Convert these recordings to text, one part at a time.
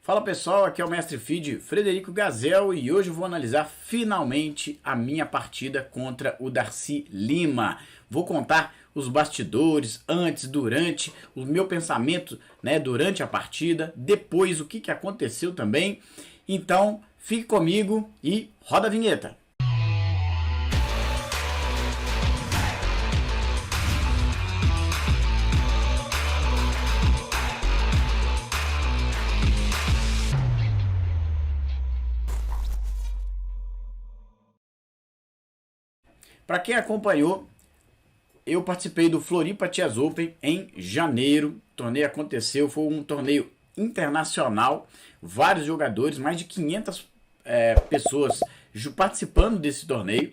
Fala pessoal, aqui é o Mestre Feed Frederico Gazel e hoje eu vou analisar finalmente a minha partida contra o Darcy Lima. Vou contar os bastidores, antes, durante, o meu pensamento, durante a partida, depois o que aconteceu também. Então fique comigo e roda a vinheta. Para quem acompanhou, eu participei do Floripa Chess Open em janeiro. O torneio aconteceu, foi um torneio internacional, vários jogadores, mais de 500 pessoas participando desse torneio.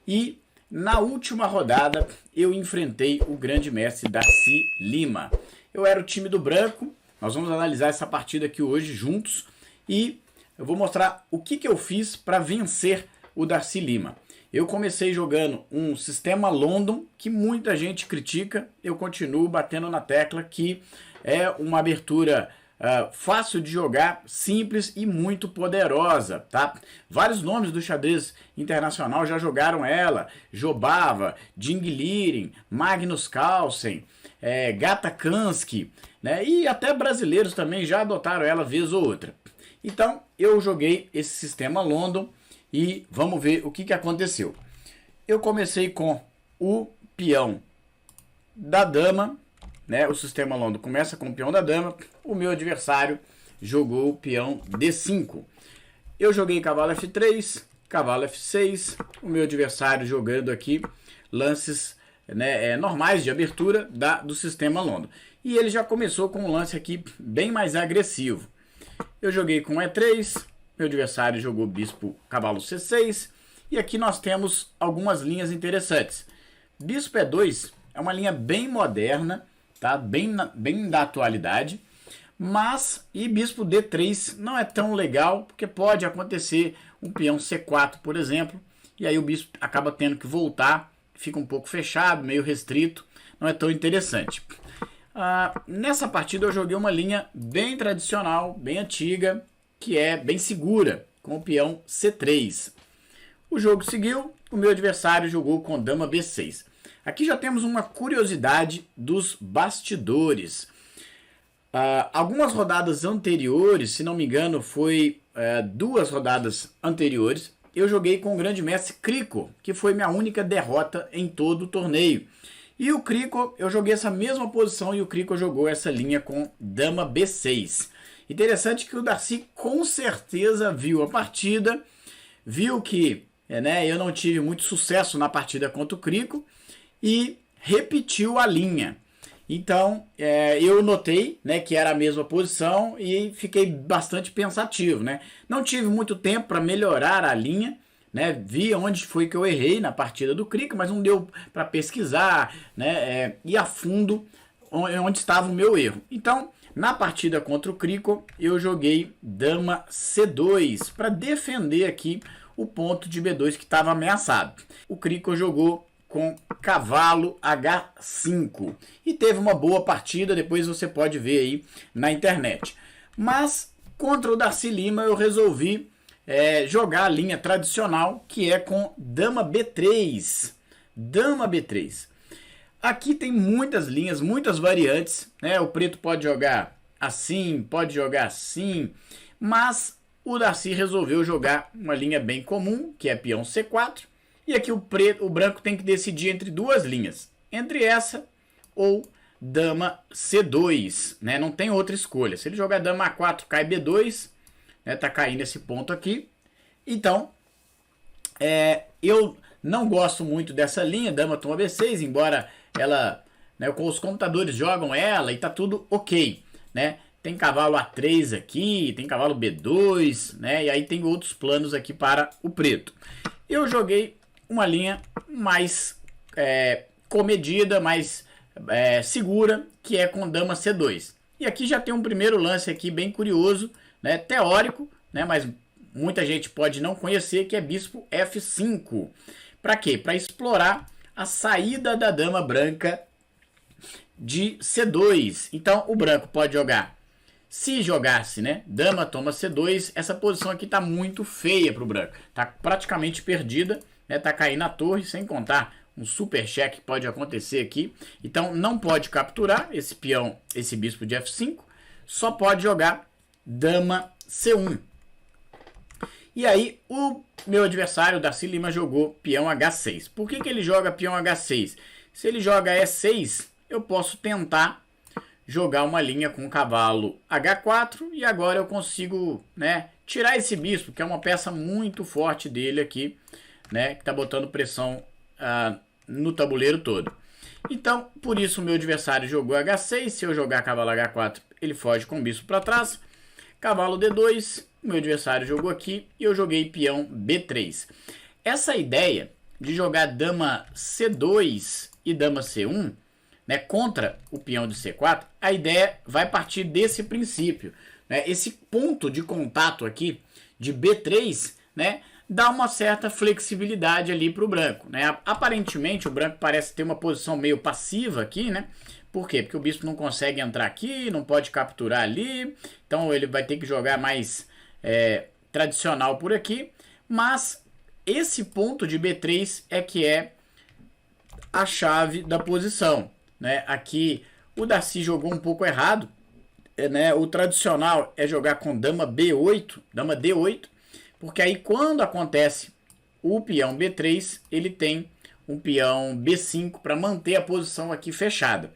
E na última rodada eu enfrentei o grande mestre Darcy Lima. Eu era o time do branco, nós vamos analisar essa partida aqui hoje juntos e eu vou mostrar o que eu fiz para vencer o Darcy Lima. Eu comecei jogando um sistema London, que muita gente critica, eu continuo batendo na tecla que é uma abertura fácil de jogar, simples e muito poderosa, tá? Vários nomes do xadrez internacional já jogaram ela, Jobava, Ding Liren, Magnus Carlsen, Gata Kansky, né? E até brasileiros também já adotaram ela vez ou outra. Então eu joguei esse sistema London, e vamos ver o que aconteceu. Eu comecei com o peão da dama, né? O sistema London começa com o peão da dama. O meu adversário jogou o peão D5. Eu joguei cavalo F3, cavalo F6. O meu adversário jogando aqui lances normais de abertura do sistema London. E ele já começou com um lance aqui bem mais agressivo. Eu joguei com E3. Meu adversário jogou bispo cavalo C6. E aqui nós temos algumas linhas interessantes. Bispo E2 é uma linha bem moderna, tá? Bem da atualidade. Mas, e bispo D3 não é tão legal, porque pode acontecer um peão C4, por exemplo. E aí o bispo acaba tendo que voltar, fica um pouco fechado, meio restrito. Não é tão interessante. Nessa partida eu joguei uma linha bem tradicional, bem antiga, que é bem segura, com o peão C3. O jogo seguiu, o meu adversário jogou com dama B6. Aqui já temos uma curiosidade dos bastidores. Algumas rodadas anteriores, se não me engano, foi 2 rodadas anteriores, eu joguei com o grande mestre Crico, que foi minha única derrota em todo o torneio. E o Crico, eu joguei essa mesma posição e o Crico jogou essa linha com dama B6. Interessante que o Darcy com certeza viu a partida, viu que eu não tive muito sucesso na partida contra o Crico e repetiu a linha. Então eu notei que era a mesma posição e fiquei bastante pensativo. Não tive muito tempo para melhorar a linha, vi onde foi que eu errei na partida do Crico, mas não deu para pesquisar ir a fundo onde estava o meu erro. Então, na partida contra o Crico, eu joguei dama C2 para defender aqui o ponto de B2 que estava ameaçado. O Crico jogou com cavalo H5 e teve uma boa partida, depois você pode ver aí na internet. Mas contra o Darcy Lima eu resolvi jogar a linha tradicional, que é com dama B3. Dama B3. Aqui tem muitas linhas, muitas variantes, O preto pode jogar assim, pode jogar assim, mas o Darcy resolveu jogar uma linha bem comum, que é peão C4, e aqui o branco tem que decidir entre 2 linhas, entre essa ou dama C2, Não tem outra escolha. Se ele jogar dama A4, cai B2, tá caindo esse ponto aqui. Então, eu não gosto muito dessa linha, dama toma B6, embora ela, os computadores jogam ela e tá tudo ok, Tem cavalo A3 aqui, tem cavalo B2, e aí tem outros planos aqui para o preto. Eu joguei uma linha mais comedida, mais segura, que é com dama C2. E aqui já tem um primeiro lance aqui bem curioso, teórico, mas muita gente pode não conhecer, que é bispo F5. Para quê? Para explorar a saída da dama branca de C2. Então o branco pode jogar Se jogasse, né, dama toma C2, essa posição aqui tá muito feia pro branco. Tá praticamente perdida, né, tá caindo a torre, sem contar um super cheque que pode acontecer aqui. Então não pode capturar esse peão, esse bispo de F5, só pode jogar dama C1. E aí o meu adversário, Darcy Lima, jogou peão H6. Por que ele joga peão H6? Se ele joga E6, eu posso tentar jogar uma linha com o cavalo H4 e agora eu consigo, né, tirar esse bispo, que é uma peça muito forte dele aqui, né, que está botando pressão no tabuleiro todo. Então, por isso o meu adversário jogou H6. Se eu jogar cavalo H4, ele foge com o bispo para trás. Cavalo D2, o meu adversário jogou aqui e eu joguei peão B3. Essa ideia de jogar dama C2 e dama C1, né, contra o peão de C4, a ideia vai partir desse princípio, né? Esse ponto de contato aqui de B3, né, dá uma certa flexibilidade ali para o branco, né? Aparentemente o branco parece ter uma posição meio passiva aqui, né? Por quê? Porque o bispo não consegue entrar aqui, não pode capturar ali, então ele vai ter que jogar mais tradicional por aqui, mas esse ponto de B3 é que é a chave da posição, né? Aqui o Darcy jogou um pouco errado, né? O tradicional é jogar com dama B8, dama D8, porque aí quando acontece o peão B3, ele tem um peão B5 para manter a posição aqui fechada.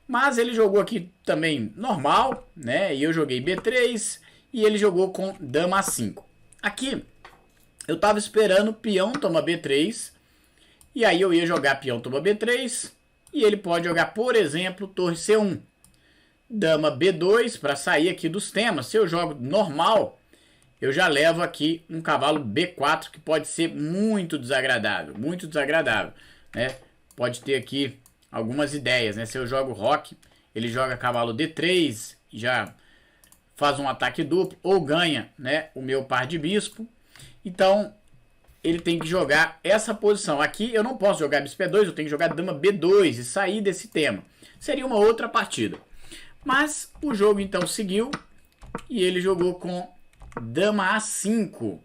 Mas ele jogou aqui também normal, né? E eu joguei B3 e ele jogou com dama A5. Aqui eu estava esperando peão toma B3 e aí eu ia jogar peão toma B3 e ele pode jogar, por exemplo, torre C1. Dama B2 para sair aqui dos temas. Se eu jogo normal, eu já levo aqui um cavalo B4 que pode ser muito desagradável, né? Pode ter aqui algumas ideias, né? Se eu jogo roque, ele joga cavalo D3 e já faz um ataque duplo ou ganha, né, o meu par de bispo. Então ele tem que jogar essa posição. Aqui eu não posso jogar bispo B2, eu tenho que jogar dama B2 e sair desse tema. Seria uma outra partida. Mas o jogo então seguiu e ele jogou com dama A5,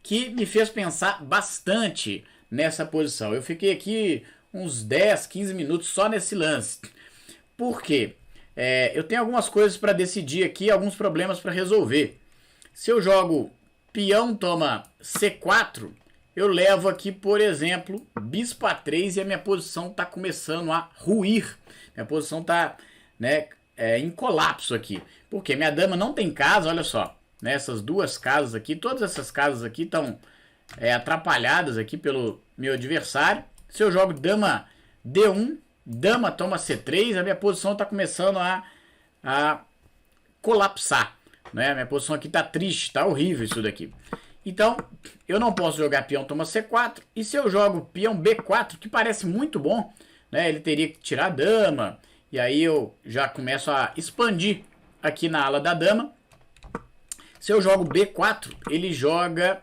que me fez pensar bastante nessa posição. Eu fiquei aqui uns 10, 15 minutos só nesse lance. Por quê? Eu tenho algumas coisas para decidir aqui, alguns problemas para resolver. Se eu jogo peão toma C4, eu levo aqui, por exemplo, bispo A3 e a minha posição está começando a ruir. Minha posição está, né, em colapso aqui. Porque minha dama não tem casa, olha só. Né, essas duas casas aqui, todas essas casas aqui estão atrapalhadas aqui pelo meu adversário. Se eu jogo dama D1, dama toma C3, a minha posição está começando a colapsar. Né? A minha posição aqui está triste, está horrível isso daqui. Então, eu não posso jogar peão toma C4. E se eu jogo peão B4, que parece muito bom, né? Ele teria que tirar a dama. E aí eu já começo a expandir aqui na ala da dama. Se eu jogo B4, ele joga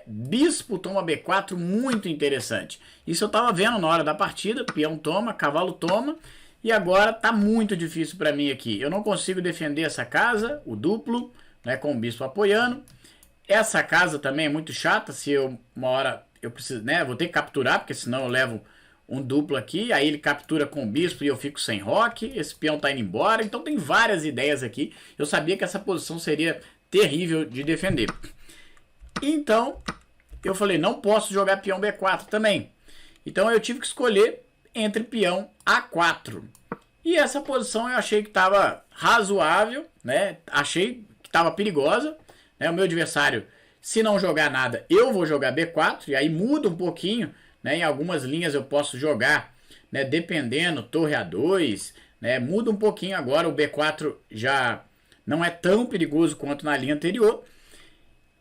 bispo toma B4, muito interessante. Isso eu estava vendo na hora da partida, peão toma, cavalo toma, e agora tá muito difícil para mim aqui. Eu não consigo defender essa casa, o duplo, né, com o bispo apoiando. Essa casa também é muito chata, se eu uma hora eu preciso, né, vou ter que capturar, porque senão eu levo um duplo aqui, aí ele captura com o bispo e eu fico sem roque, esse peão tá indo embora, então tem várias ideias aqui. Eu sabia que essa posição seria terrível de defender. Então, eu falei, não posso jogar peão B4 também. Então eu tive que escolher entre peão A4. E essa posição eu achei que estava razoável, né? Achei que estava perigosa. Né? O meu adversário, se não jogar nada, eu vou jogar B4. E aí muda um pouquinho. Né? Em algumas linhas eu posso jogar, né? Dependendo, torre A2. Né? Muda um pouquinho agora. O B4 já não é tão perigoso quanto na linha anterior.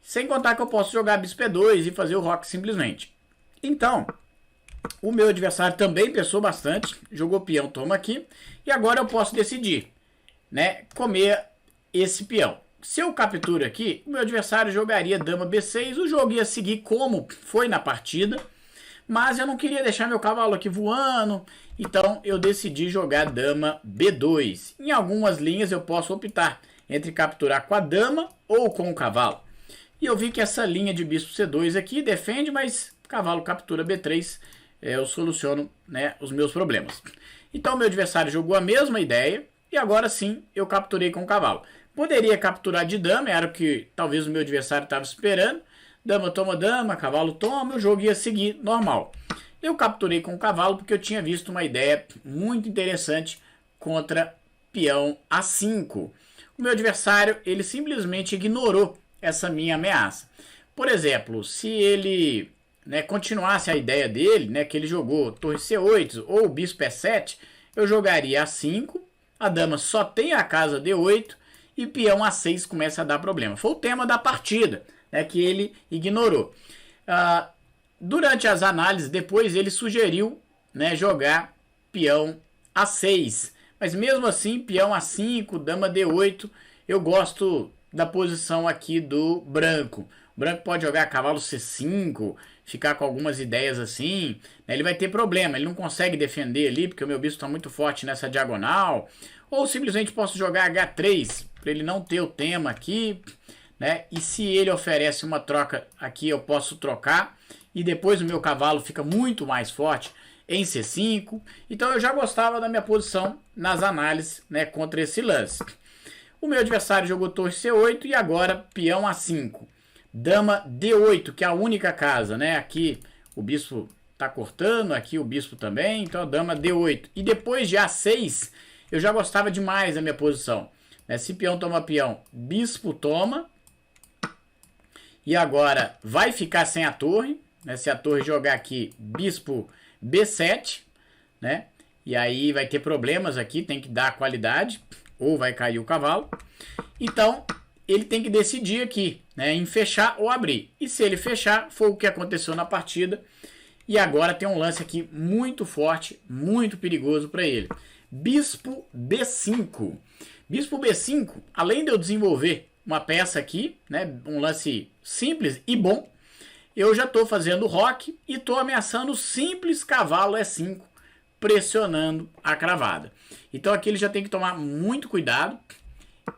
Sem contar que eu posso jogar bispo E2 e fazer o roque simplesmente. Então, o meu adversário também pensou bastante. Jogou peão, toma aqui. E agora eu posso decidir, né, comer esse peão. Se eu capturo aqui, o meu adversário jogaria dama B6. O jogo ia seguir como foi na partida. Mas eu não queria deixar meu cavalo aqui voando. Então eu decidi jogar dama B2. Em algumas linhas eu posso optar entre capturar com a dama ou com o cavalo. E eu vi que essa linha de bispo C2 aqui defende, mas cavalo captura B3, eu soluciono, né, os meus problemas. Então meu adversário jogou a mesma ideia e agora sim eu capturei com o cavalo. Poderia capturar de dama, era o que talvez o meu adversário estava esperando. Dama toma dama, cavalo toma, o jogo ia seguir normal. Eu capturei com o cavalo porque eu tinha visto uma ideia muito interessante contra peão A5. O meu adversário, ele simplesmente ignorou essa minha ameaça. Por exemplo, se ele, né, continuasse a ideia dele, né, que ele jogou torre C8 ou bispo E7, eu jogaria A5, a dama só tem a casa D8 e peão A6 começa a dar problema. Foi o tema da partida, né, que ele ignorou. Durante as análises, depois ele sugeriu, né, jogar peão A6. Mas mesmo assim, peão A5, dama D8, eu gosto da posição aqui do branco. O branco pode jogar cavalo C5, ficar com algumas ideias assim, né? Ele vai ter problema, ele não consegue defender ali, porque o meu bispo está muito forte nessa diagonal. Ou simplesmente posso jogar H3, para ele não ter o tema aqui, né? E se ele oferece uma troca aqui, eu posso trocar. E depois o meu cavalo fica muito mais forte em C5. Então eu já gostava da minha posição nas análises, né, contra esse lance. O meu adversário jogou torre C8 e agora peão A5. Dama D8, que é a única casa, né? Aqui o bispo está cortando, aqui o bispo também, então a dama D8. E depois de A6, eu já gostava demais da minha posição, né? Se peão toma peão, bispo toma. E agora vai ficar sem a torre, né? Se a torre jogar aqui, bispo B7, né? E aí vai ter problemas aqui, tem que dar qualidade, ou vai cair o cavalo. Então, ele tem que decidir aqui, né, em fechar ou abrir. E se ele fechar, foi o que aconteceu na partida. E agora tem um lance aqui muito forte, muito perigoso para ele. Bispo B5. Bispo B5, além de eu desenvolver uma peça aqui, né, um lance simples e bom, eu já estou fazendo roque e estou ameaçando o simples cavalo E5, pressionando a cravada. Então aqui ele já tem que tomar muito cuidado.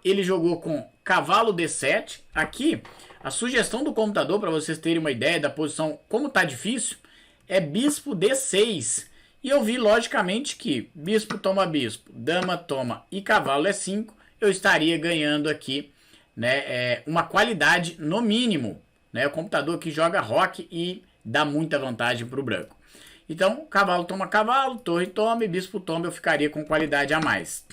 Ele jogou com cavalo D7. Aqui, a sugestão do computador, para vocês terem uma ideia da posição, como está difícil, é bispo D6. E eu vi, logicamente, que bispo toma bispo, dama toma e cavalo E5, eu estaria ganhando aqui, né, uma qualidade no mínimo. Né, o computador que joga roque e dá muita vantagem para o branco. Então, cavalo toma cavalo, torre toma e bispo toma, eu ficaria com qualidade a mais.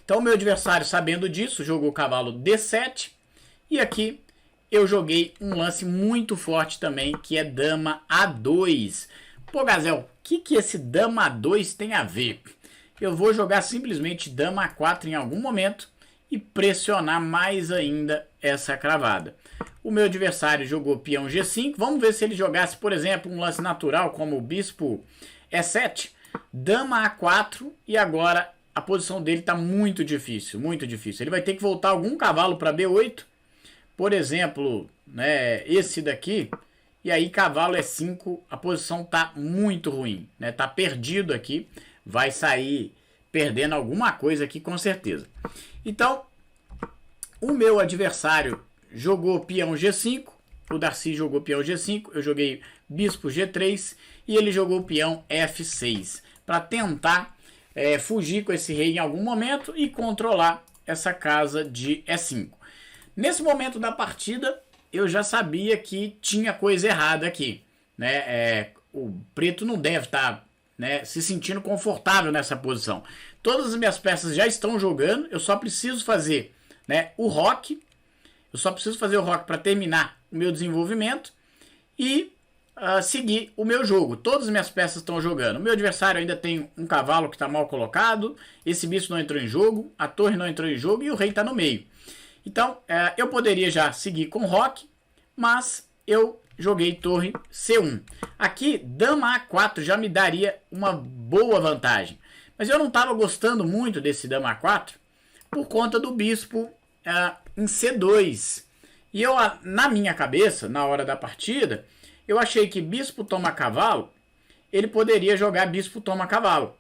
Então, meu adversário, sabendo disso, jogou cavalo D7. E aqui eu joguei um lance muito forte também, que é dama A2. Pô, Gazel, o que esse dama A2 tem a ver? Eu vou jogar simplesmente dama A4 em algum momento e pressionar mais ainda essa cravada. O meu adversário jogou peão G5. Vamos ver se ele jogasse, por exemplo, um lance natural como o bispo E7, dama A4, e agora a posição dele está muito difícil, muito difícil. Ele vai ter que voltar algum cavalo para B8, por exemplo, né, esse daqui, e aí cavalo E5, a posição está muito ruim, né, tá perdido aqui, vai sair perdendo alguma coisa aqui com certeza. Então, o meu adversário jogou peão G5, o Darcy jogou peão G5, eu joguei bispo G3 e ele jogou peão F6 para tentar fugir com esse rei em algum momento e controlar essa casa de E5. Nesse momento da partida eu já sabia que tinha coisa errada aqui, né? O preto não deve estar, né, se sentindo confortável nessa posição. Todas as minhas peças já estão jogando, eu só preciso fazer, né, o roque. Eu só preciso fazer o roque para terminar o meu desenvolvimento e seguir o meu jogo. Todas as minhas peças estão jogando. O meu adversário ainda tem um cavalo que está mal colocado, esse bispo não entrou em jogo, a torre não entrou em jogo e o rei está no meio. Então, eu poderia já seguir com roque, mas eu joguei torre C1. Aqui, dama A4 já me daria uma boa vantagem. Mas eu não estava gostando muito desse dama A4 por conta do bispo em C2. E eu, na minha cabeça, na hora da partida, eu achei que bispo toma cavalo, ele poderia jogar bispo toma cavalo.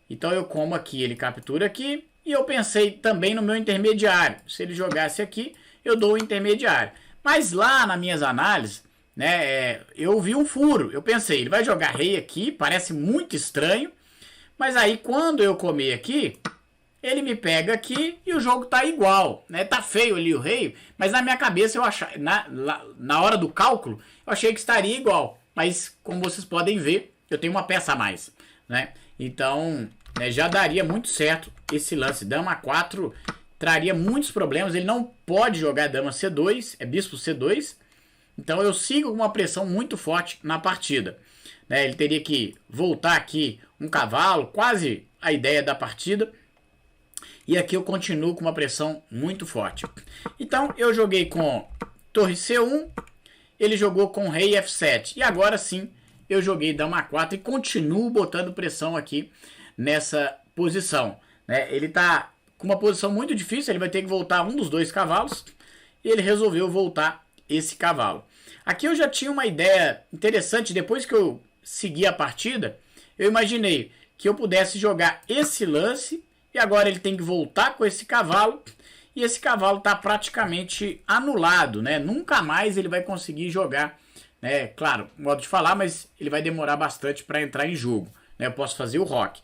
Então eu como aqui, ele captura aqui, E eu pensei também no meu intermediário. Se ele jogasse aqui, eu dou o intermediário. Mas lá nas minhas análises, né, eu vi um furo. Eu pensei, ele vai jogar rei aqui, parece muito estranho. Mas aí quando eu comer aqui, ele me pega aqui e o jogo tá igual, né? Tá feio ali o rei, mas na minha cabeça eu achei, na hora do cálculo, eu achei que estaria igual. Mas como vocês podem ver, eu tenho uma peça a mais, né? Então, né, já daria muito certo esse lance. Dama A4 traria muitos problemas. Ele não pode jogar dama C2, é bispo C2. Então eu sigo com uma pressão muito forte na partida, né? Ele teria que voltar aqui um cavalo, quase a ideia da partida. E aqui eu continuo com uma pressão muito forte. Então eu joguei com torre C1, ele jogou com rei F7. E agora sim eu joguei dama A4 e continuo botando pressão aqui nessa posição, né? Ele está com uma posição muito difícil, ele vai ter que voltar um dos dois cavalos. E ele resolveu voltar esse cavalo. Aqui eu já tinha uma ideia interessante. Depois que eu segui a partida, eu imaginei que eu pudesse jogar esse lance. E agora ele tem que voltar com esse cavalo. E esse cavalo está praticamente anulado, né? Nunca mais ele vai conseguir jogar, né? Claro, modo de falar, mas ele vai demorar bastante para entrar em jogo, né? Eu posso fazer o roque.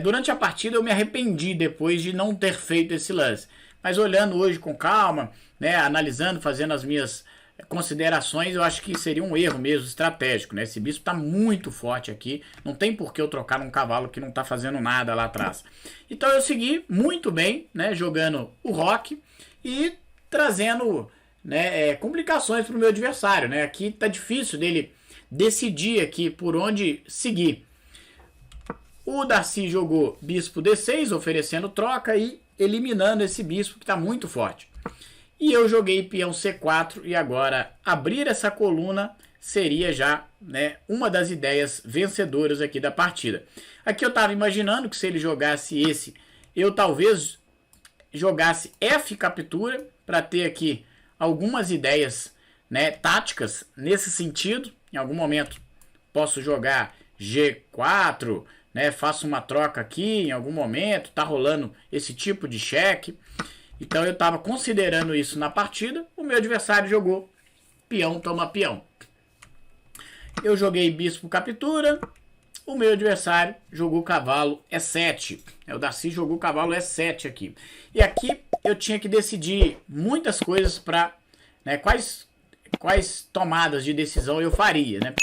Durante a partida eu me arrependi depois de não ter feito esse lance. Mas olhando hoje com calma, né? Analisando, fazendo as minhas considerações, eu acho que seria um erro mesmo estratégico, né? Esse bispo está muito forte aqui, não tem por que eu trocar num cavalo que não está fazendo nada lá atrás. Então eu segui muito bem, né? Jogando o roque e trazendo, né, complicações para o meu adversário, né? Aqui tá difícil dele decidir aqui por onde seguir. O Darcy jogou bispo D6, oferecendo troca e eliminando esse bispo que está muito forte. E eu joguei peão C4 e agora abrir essa coluna seria já, né, uma das ideias vencedoras aqui da partida. Aqui eu estava imaginando que se ele jogasse esse, eu talvez jogasse F captura para ter aqui algumas ideias, né, táticas nesse sentido. Em algum momento posso jogar G4, né, faço uma troca aqui em algum momento, tá rolando esse tipo de cheque. Então eu estava considerando isso na partida. O meu adversário jogou peão toma peão. Eu joguei bispo captura. O meu adversário jogou cavalo E7. O Darcy jogou cavalo E7 aqui. E aqui eu tinha que decidir muitas coisas para, né, quais tomadas de decisão eu faria, né?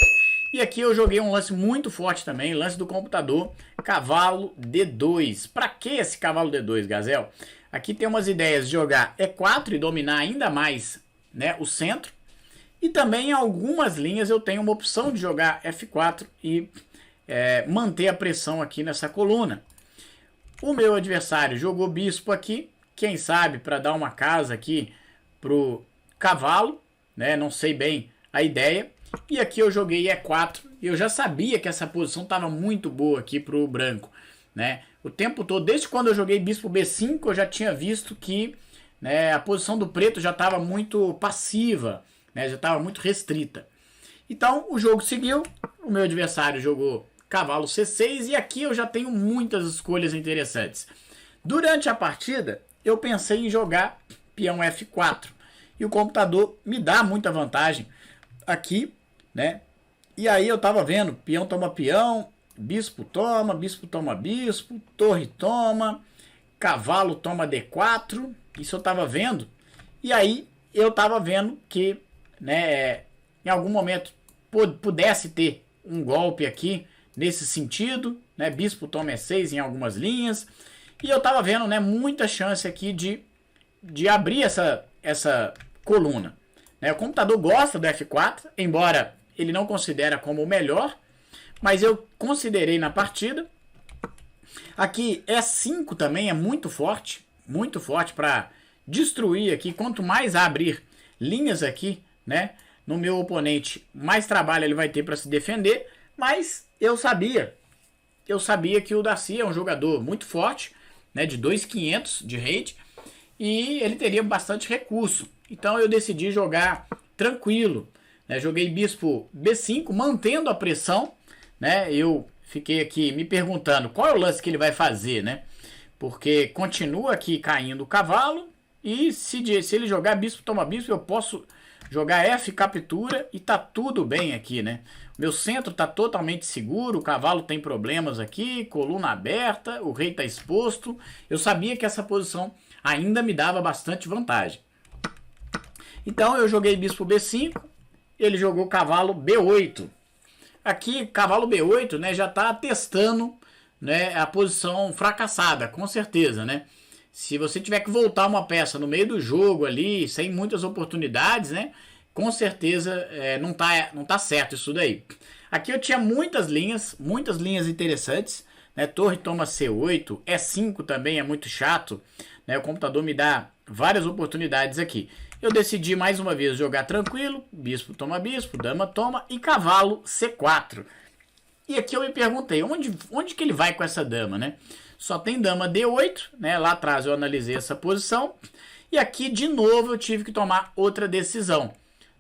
E aqui eu joguei um lance muito forte também, lance do computador, cavalo D2. Para que esse cavalo D2, Gazel? Aqui tem umas ideias de jogar E4 e dominar ainda mais, né, o centro. E também em algumas linhas eu tenho uma opção de jogar F4 e manter a pressão aqui nessa coluna. O meu adversário jogou bispo aqui, quem sabe para dar uma casa aqui pro cavalo, né? Não sei bem a ideia. E aqui eu joguei E4 e eu já sabia que essa posição estava muito boa aqui pro branco, né? O tempo todo, desde quando eu joguei bispo B5, eu já tinha visto que, né, a posição do preto já estava muito passiva, né? Já estava muito restrita. Então o jogo seguiu, o meu adversário jogou cavalo C6 e aqui eu já tenho muitas escolhas interessantes. Durante a partida eu pensei em jogar peão F4 e o computador me dá muita vantagem aqui, né? E aí eu tava vendo, peão toma peão, bispo toma bispo, torre toma, cavalo toma D4, isso eu tava vendo. E aí eu tava vendo que, né, em algum momento pudesse ter um golpe aqui nesse sentido, né? Bispo toma E6 em algumas linhas. E eu tava vendo, né, muita chance aqui de abrir essa coluna. O computador gosta do F4, embora ele não considere como o melhor, mas eu considerei na partida. Aqui E5 também é muito forte para destruir aqui. Quanto mais abrir linhas aqui, né, no meu oponente, mais trabalho ele vai ter para se defender. Mas eu sabia que o Darcy é um jogador muito forte, né, de 2.500 de rate, e ele teria bastante recurso. Então eu decidi jogar tranquilo, né? Joguei bispo B5, mantendo a pressão, né? Eu fiquei aqui me perguntando qual é o lance que ele vai fazer, né? porque continua aqui caindo o cavalo, e se ele jogar bispo toma bispo, eu posso jogar F captura e tá tudo bem aqui, né? Meu centro tá totalmente seguro, o cavalo tem problemas aqui, coluna aberta, o rei tá exposto. Eu sabia que essa posição ainda me dava bastante vantagem. Então eu joguei bispo B5, ele jogou cavalo B8. Aqui, cavalo B8, né, já tá testando, né, a posição fracassada, com certeza, né? Se você tiver que voltar uma peça no meio do jogo ali, sem muitas oportunidades, né? Com certeza não tá certo isso daí. Aqui eu tinha muitas linhas interessantes, né? Torre toma C8, E5 também é muito chato, né? O computador me dá várias oportunidades aqui. Eu decidi mais uma vez jogar tranquilo, bispo toma bispo, dama toma e cavalo C4. E aqui eu me perguntei, onde que ele vai com essa dama, né? Só tem dama D8, né? Lá atrás eu analisei essa posição. E aqui de novo eu tive que tomar outra decisão,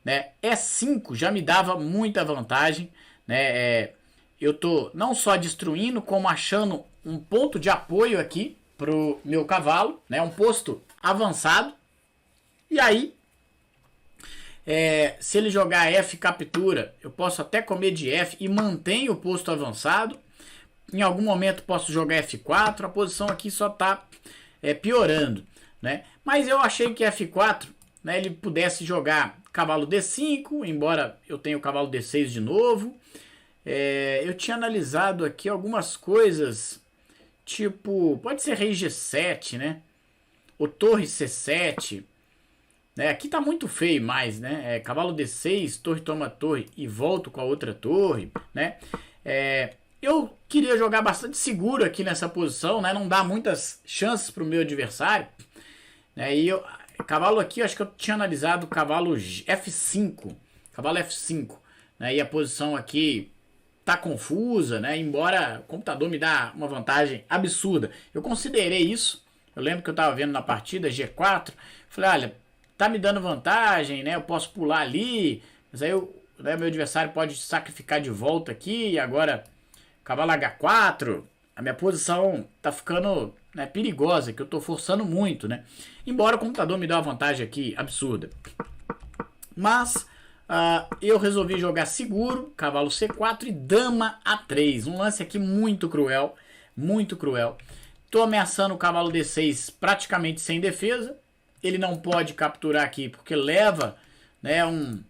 né? E5 já me dava muita vantagem, né? Eu tô não só destruindo, como achando um ponto de apoio aqui pro meu cavalo, né? Um posto avançado. E aí, se ele jogar F captura, eu posso até comer de F e mantenho o posto avançado. Em algum momento posso jogar F4, a posição aqui só está piorando, né? Mas eu achei que F4, né, ele pudesse jogar cavalo D5, embora eu tenha o cavalo D6 de novo. Eu tinha analisado aqui algumas coisas, tipo, pode ser rei G7, né? Ou torre C7, né? Aqui tá muito feio mais, né? Cavalo D6, torre toma torre e volto com a outra torre, né? Eu queria jogar bastante seguro aqui nessa posição, né? Não dá muitas chances para o meu adversário, né? E cavalo aqui, eu acho que eu tinha analisado cavalo F5, cavalo F5, né? E a posição aqui tá confusa, né? Embora o computador me dá uma vantagem absurda. Eu considerei isso. Eu lembro que eu estava vendo na partida G4, falei, olha, tá me dando vantagem, né? Eu posso pular ali, mas aí né, meu adversário pode sacrificar de volta aqui e agora cavalo H4, a minha posição tá ficando, né, perigosa, que eu tô forçando muito, né? Embora o computador me dê uma vantagem aqui absurda. Mas eu resolvi jogar seguro, cavalo C4 e dama A3. Um lance aqui muito cruel, muito cruel. Tô ameaçando o cavalo D6 praticamente sem defesa. Ele não pode capturar aqui porque leva, né, um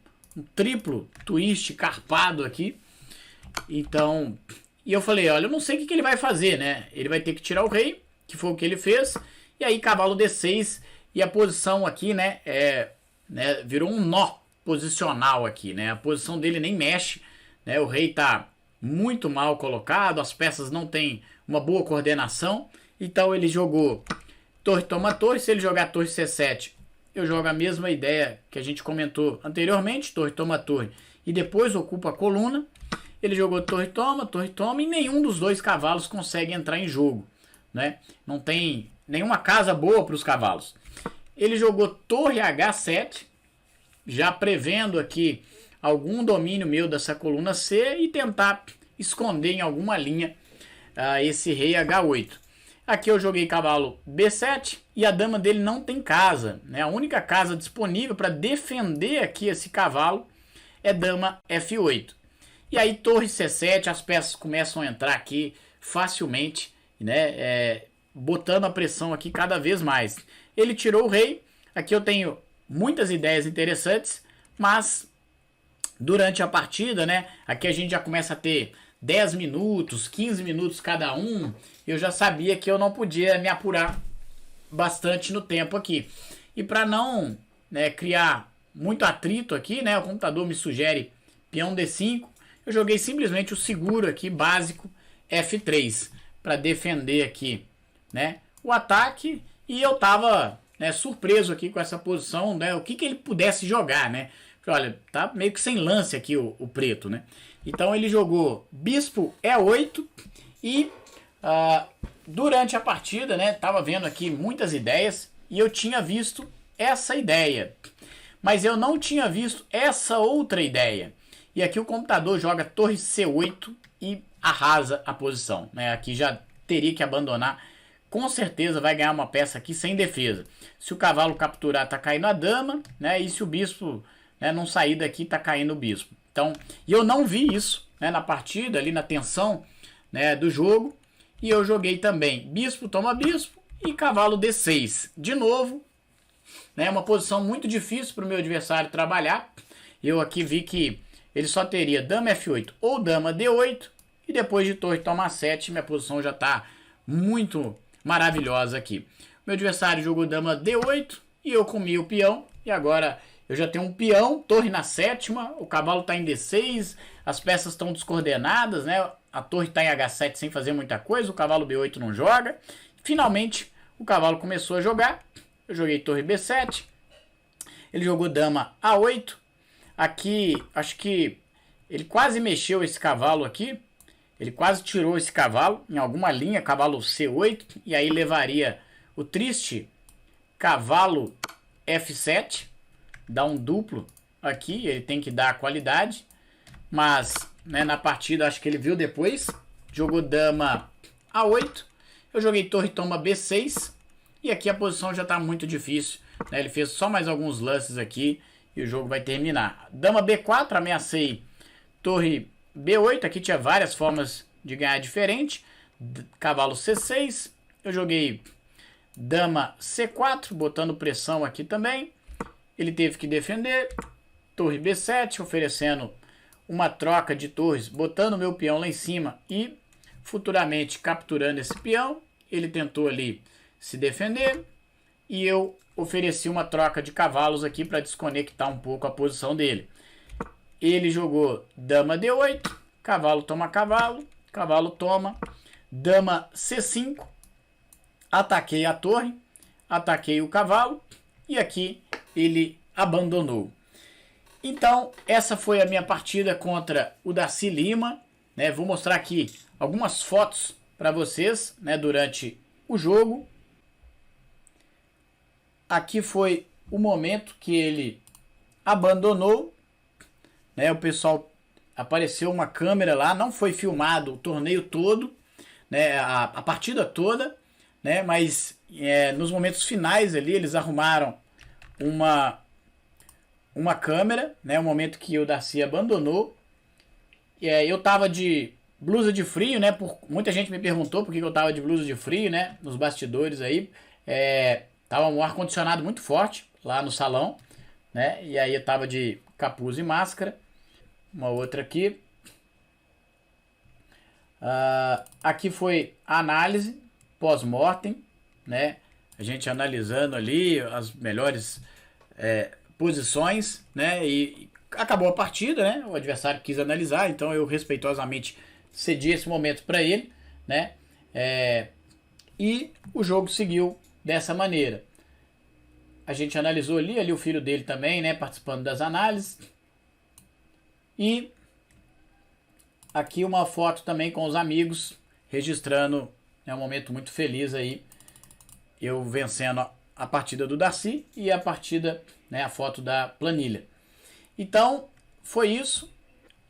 triplo twist carpado aqui. Então, e eu falei, olha, eu não sei o que ele vai fazer, né? Ele vai ter que tirar o rei, que foi o que ele fez. E aí cavalo D6 e a posição aqui, né, virou um nó posicional aqui, né? A posição dele nem mexe, né? O rei tá muito mal colocado, as peças não tem uma boa coordenação. Então ele jogou torre toma torre. Se ele jogar torre C7, eu jogo a mesma ideia que a gente comentou anteriormente, torre toma torre, e depois ocupa a coluna. Ele jogou torre toma e nenhum dos dois cavalos consegue entrar em jogo, né? Não tem nenhuma casa boa para os cavalos. Ele jogou torre H7, já prevendo aqui algum domínio meu dessa coluna C e tentar esconder em alguma linha esse rei H8. Aqui eu joguei cavalo B7 e a dama dele não tem casa, né? A única casa disponível para defender aqui esse cavalo é dama F8. E aí torre C7, as peças começam a entrar aqui facilmente, né? Botando a pressão aqui cada vez mais. Ele tirou o rei. Aqui eu tenho muitas ideias interessantes, mas durante a partida, né? Aqui a gente já começa a ter 10 minutos, 15 minutos cada um. Eu já sabia que eu não podia me apurar bastante no tempo aqui. E para não, né, criar muito atrito aqui, né? O computador me sugere peão D5. Eu joguei simplesmente o seguro aqui, básico, F3, para defender aqui, né, o ataque. E eu tava, né, surpreso aqui com essa posição, né, o que ele pudesse jogar, né. Olha, tá meio que sem lance aqui o preto, né. Então ele jogou bispo E8 e durante a partida, né, tava vendo aqui muitas ideias e eu tinha visto essa ideia, mas eu não tinha visto essa outra ideia. E aqui o computador joga torre C8 e arrasa a posição, né? Aqui já teria que abandonar com certeza vai ganhar uma peça aqui sem defesa. Se o cavalo capturar, tá caindo a dama, né? E se o bispo, né, não sair daqui, tá caindo o bispo. Então, e eu não vi isso, né, na partida, ali na tensão, né, do jogo. E eu joguei também bispo toma bispo e cavalo D6. De novo, né, uma posição muito difícil para o meu adversário trabalhar. Eu aqui vi que ele só teria dama F8 ou dama D8. E depois de torre toma 7, minha posição já está muito maravilhosa aqui. Meu adversário jogou dama D8 e eu comi o peão. E agora eu já tenho um peão, torre na sétima, o cavalo está em D6, as peças estão descoordenadas, né? A torre está em H7 sem fazer muita coisa, o cavalo B8 não joga. Finalmente o cavalo começou a jogar, eu joguei torre B7, ele jogou dama A8. Aqui, acho que ele quase mexeu esse cavalo aqui, ele quase tirou esse cavalo em alguma linha, cavalo C8, e aí levaria o triste cavalo F7, dá um duplo aqui, ele tem que dar a qualidade, mas, né, na partida acho que ele viu depois, jogou dama A8, eu joguei torre toma B6, e aqui a posição já está muito difícil, né, ele fez só mais alguns lances aqui, e o jogo vai terminar. Dama B4, ameacei torre B8, aqui tinha várias formas de ganhar diferente, cavalo C6, eu joguei dama C4, botando pressão aqui também, ele teve que defender, torre B7, oferecendo uma troca de torres, botando meu peão lá em cima e futuramente capturando esse peão. Ele tentou ali se defender e eu ofereci uma troca de cavalos aqui para desconectar um pouco a posição dele. Ele jogou dama D8, cavalo toma cavalo, cavalo toma, dama C5, ataquei a torre, ataquei o cavalo e aqui ele abandonou. Então, essa foi a minha partida contra o Darcy Lima, né? Vou mostrar aqui algumas fotos para vocês, né, durante o jogo. Aqui foi o momento que ele abandonou, né? O pessoal, apareceu uma câmera lá, não foi filmado o torneio todo, né, a partida toda, né, mas nos momentos finais ali eles arrumaram uma câmera, né, o momento que o Darcy abandonou. Eu tava de blusa de frio, né, muita gente me perguntou por que eu tava de blusa de frio, né, nos bastidores aí, tava um ar-condicionado muito forte lá no salão, né, e aí eu tava de capuz e máscara. Uma outra aqui. Aqui foi a análise pós-mortem, né? A gente analisando ali as melhores posições, né? E acabou a partida, né? O adversário quis analisar, então eu respeitosamente cedi esse momento para ele, né? E o jogo seguiu dessa maneira. A gente analisou ali o filho dele também, né? Participando das análises. E aqui uma foto também com os amigos, registrando, um momento muito feliz aí, eu vencendo a partida do Darcy e a partida, né, a foto da planilha. Então, foi isso.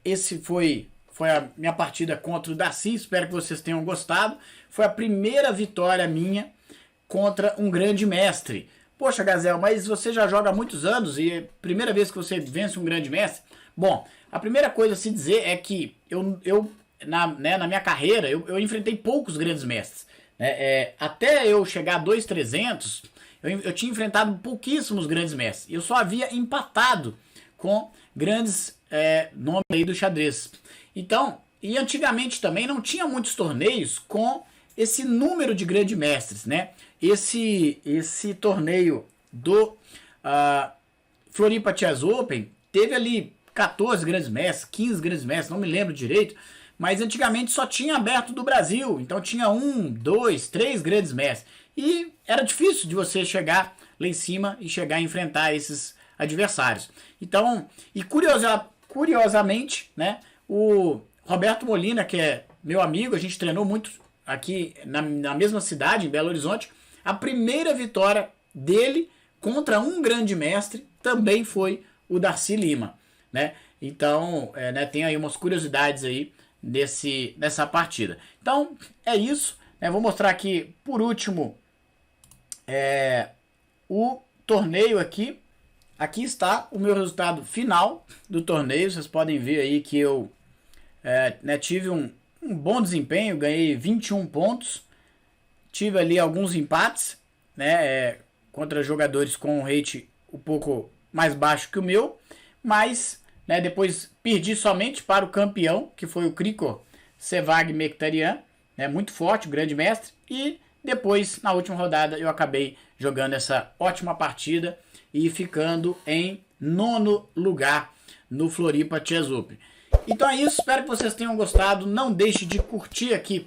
Esse foi a minha partida contra o Darcy, espero que vocês tenham gostado. Foi a primeira vitória minha contra um grande mestre. Poxa, Gazel, mas você já joga há muitos anos e é a primeira vez que você vence um grande mestre? Bom, a primeira coisa a se dizer é que na minha carreira, eu enfrentei poucos grandes mestres. Né? Até eu chegar a 2.300, eu tinha enfrentado pouquíssimos grandes mestres. Eu só havia empatado com grandes nomes aí do xadrez. Então, e antigamente também não tinha muitos torneios com esse número de grandes mestres. Né? Esse torneio do Floripa Chess Open teve ali 14 grandes mestres, 15 grandes mestres, não me lembro direito, mas antigamente só tinha aberto do Brasil, então tinha 1, 2, 3 grandes mestres, e era difícil de você chegar lá em cima e chegar a enfrentar esses adversários. Então, e curiosamente, né, o Roberto Molina, que é meu amigo, a gente treinou muito aqui na mesma cidade, em Belo Horizonte, a primeira vitória dele contra um grande mestre também foi o Darcy Lima. Né? Então, tem aí umas curiosidades aí nessa partida. Então, é isso. Vou mostrar aqui, por último, o torneio aqui. Aqui está o meu resultado final do torneio. Vocês podem ver aí que eu tive um bom desempenho, ganhei 21 pontos. Tive ali alguns empates, contra jogadores com um rate um pouco mais baixo que o meu, mas depois perdi somente para o campeão, que foi o Krikor Sevag Mekhtarian, muito forte, o grande mestre, e depois, na última rodada, eu acabei jogando essa ótima partida e ficando em 9º lugar no Floripa Chess Open. Então é isso, espero que vocês tenham gostado. Não deixe de curtir aqui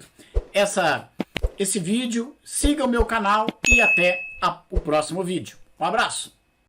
esse vídeo, siga o meu canal e até o próximo vídeo. Um abraço!